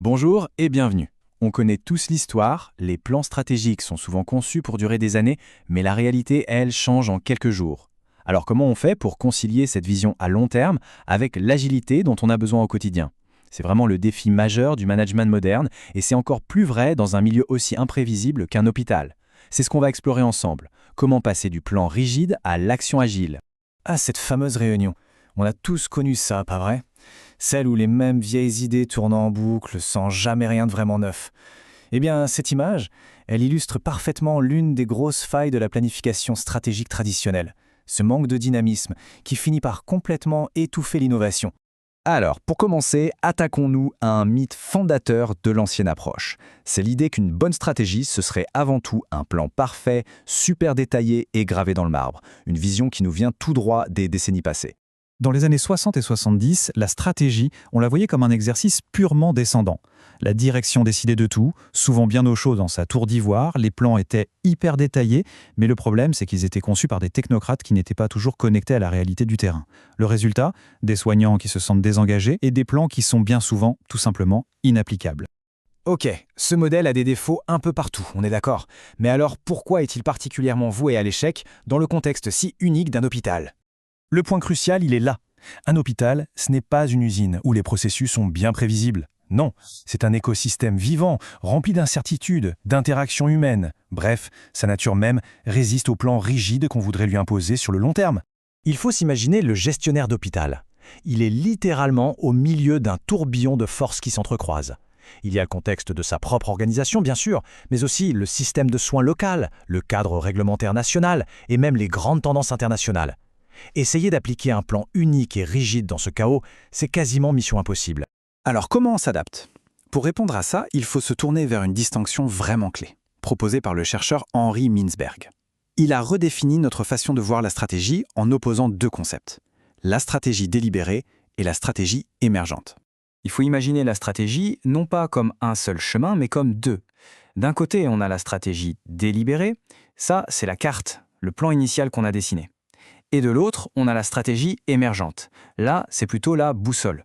Bonjour et bienvenue. On connaît tous l'histoire, les plans stratégiques sont souvent conçus pour durer des années, mais la réalité, elle, change en quelques jours. Alors comment on fait pour concilier cette vision à long terme avec l'agilité dont on a besoin au quotidien? C'est vraiment le défi majeur du management moderne et c'est encore plus vrai dans un milieu aussi imprévisible qu'un hôpital. C'est ce qu'on va explorer ensemble. Comment passer du plan rigide à l'action agile? Ah, cette fameuse réunion. On a tous connu ça, pas vrai? Celle où les mêmes vieilles idées tournent en boucle sans jamais rien de vraiment neuf. Eh bien, cette image, elle illustre parfaitement l'une des grosses failles de la planification stratégique traditionnelle. Ce manque de dynamisme qui finit par complètement étouffer l'innovation. Alors, pour commencer, attaquons-nous à un mythe fondateur de l'ancienne approche. C'est l'idée qu'une bonne stratégie, ce serait avant tout un plan parfait, super détaillé et gravé dans le marbre. Une vision qui nous vient tout droit des décennies passées. Dans les années 60 et 70, la stratégie, on la voyait comme un exercice purement descendant. La direction décidait de tout, souvent bien au chaud dans sa tour d'ivoire, les plans étaient hyper détaillés, mais le problème, c'est qu'ils étaient conçus par des technocrates qui n'étaient pas toujours connectés à la réalité du terrain. Le résultat, des soignants qui se sentent désengagés et des plans qui sont bien souvent, tout simplement, inapplicables. Ok, ce modèle a des défauts un peu partout, on est d'accord. Mais alors pourquoi est-il particulièrement voué à l'échec dans le contexte si unique d'un hôpital? Le point crucial, il est là. Un hôpital, ce n'est pas une usine où les processus sont bien prévisibles. Non, c'est un écosystème vivant, rempli d'incertitudes, d'interactions humaines. Bref, sa nature même résiste au plan rigide qu'on voudrait lui imposer sur le long terme. Il faut s'imaginer le gestionnaire d'hôpital. Il est littéralement au milieu d'un tourbillon de forces qui s'entrecroisent. Il y a le contexte de sa propre organisation, bien sûr, mais aussi le système de soins local, le cadre réglementaire national et même les grandes tendances internationales. Essayer d'appliquer un plan unique et rigide dans ce chaos, c'est quasiment mission impossible. Alors comment on s'adapte? Pour répondre à ça, il faut se tourner vers une distinction vraiment clé, proposée par le chercheur Henri Mintzberg. Il a redéfini notre façon de voir la stratégie en opposant deux concepts, la stratégie délibérée et la stratégie émergente. Il faut imaginer la stratégie non pas comme un seul chemin, mais comme deux. D'un côté, on a la stratégie délibérée, ça c'est la carte, le plan initial qu'on a dessiné. Et de l'autre, on a la stratégie émergente. Là, c'est plutôt la boussole.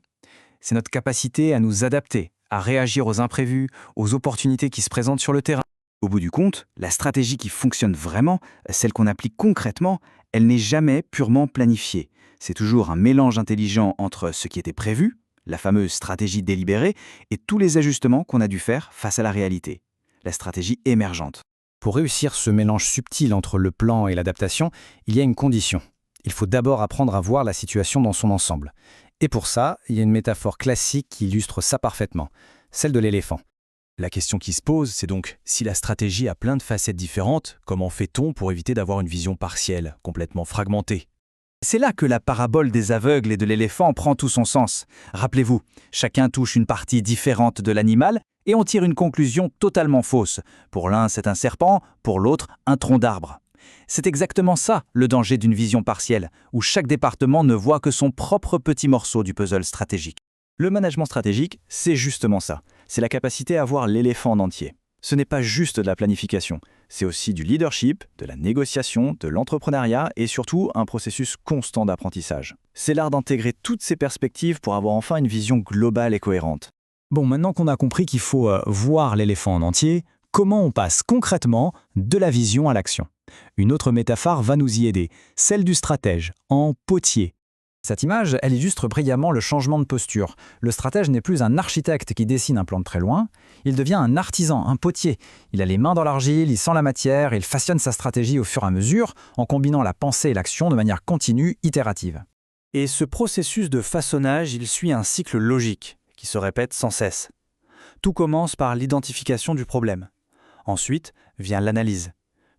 C'est notre capacité à nous adapter, à réagir aux imprévus, aux opportunités qui se présentent sur le terrain. Au bout du compte, la stratégie qui fonctionne vraiment, celle qu'on applique concrètement, elle n'est jamais purement planifiée. C'est toujours un mélange intelligent entre ce qui était prévu, la fameuse stratégie délibérée, et tous les ajustements qu'on a dû faire face à la réalité, la stratégie émergente. Pour réussir ce mélange subtil entre le plan et l'adaptation, il y a une condition. Il faut d'abord apprendre à voir la situation dans son ensemble. Et pour ça, il y a une métaphore classique qui illustre ça parfaitement, celle de l'éléphant. La question qui se pose, c'est donc, si la stratégie a plein de facettes différentes, comment fait-on pour éviter d'avoir une vision partielle, complètement fragmentée? C'est là que la parabole des aveugles et de l'éléphant prend tout son sens. Rappelez-vous, chacun touche une partie différente de l'animal et on tire une conclusion totalement fausse. Pour l'un, c'est un serpent, pour l'autre, un tronc d'arbre. C'est exactement ça, le danger d'une vision partielle, où chaque département ne voit que son propre petit morceau du puzzle stratégique. Le management stratégique, c'est justement ça. C'est la capacité à voir l'éléphant en entier. Ce n'est pas juste de la planification, c'est aussi du leadership, de la négociation, de l'entrepreneuriat et surtout un processus constant d'apprentissage. C'est l'art d'intégrer toutes ces perspectives pour avoir enfin une vision globale et cohérente. Bon, maintenant qu'on a compris qu'il faut voir l'éléphant en entier, comment on passe concrètement de la vision à l'action? Une autre métaphore va nous y aider, celle du stratège, en potier. Cette image, elle illustre brillamment le changement de posture. Le stratège n'est plus un architecte qui dessine un plan de très loin, il devient un artisan, un potier. Il a les mains dans l'argile, il sent la matière, il façonne sa stratégie au fur et à mesure, en combinant la pensée et l'action de manière continue, itérative. Et ce processus de façonnage, il suit un cycle logique, qui se répète sans cesse. Tout commence par l'identification du problème. Ensuite vient l'analyse,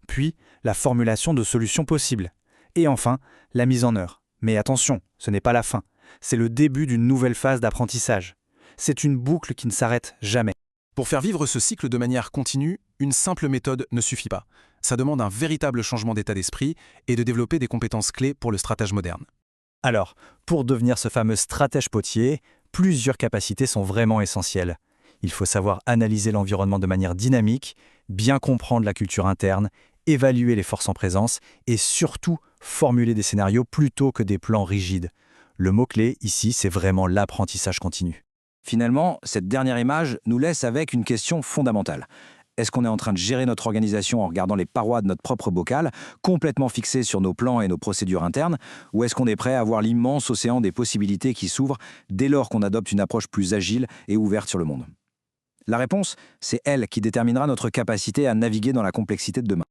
puis la formulation de solutions possibles, et enfin la mise en œuvre. Mais attention, ce n'est pas la fin, c'est le début d'une nouvelle phase d'apprentissage. C'est une boucle qui ne s'arrête jamais. Pour faire vivre ce cycle de manière continue, une simple méthode ne suffit pas. Ça demande un véritable changement d'état d'esprit et de développer des compétences clés pour le stratège moderne. Alors, pour devenir ce fameux stratège potier, plusieurs capacités sont vraiment essentielles. Il faut savoir analyser l'environnement de manière dynamique, bien comprendre la culture interne, évaluer les forces en présence et surtout formuler des scénarios plutôt que des plans rigides. Le mot-clé ici, c'est vraiment l'apprentissage continu. Finalement, cette dernière image nous laisse avec une question fondamentale. Est-ce qu'on est en train de gérer notre organisation en regardant les parois de notre propre bocal, complètement fixés sur nos plans et nos procédures internes, ou est-ce qu'on est prêt à voir l'immense océan des possibilités qui s'ouvre dès lors qu'on adopte une approche plus agile et ouverte sur le monde? La réponse, c'est elle qui déterminera notre capacité à naviguer dans la complexité de demain.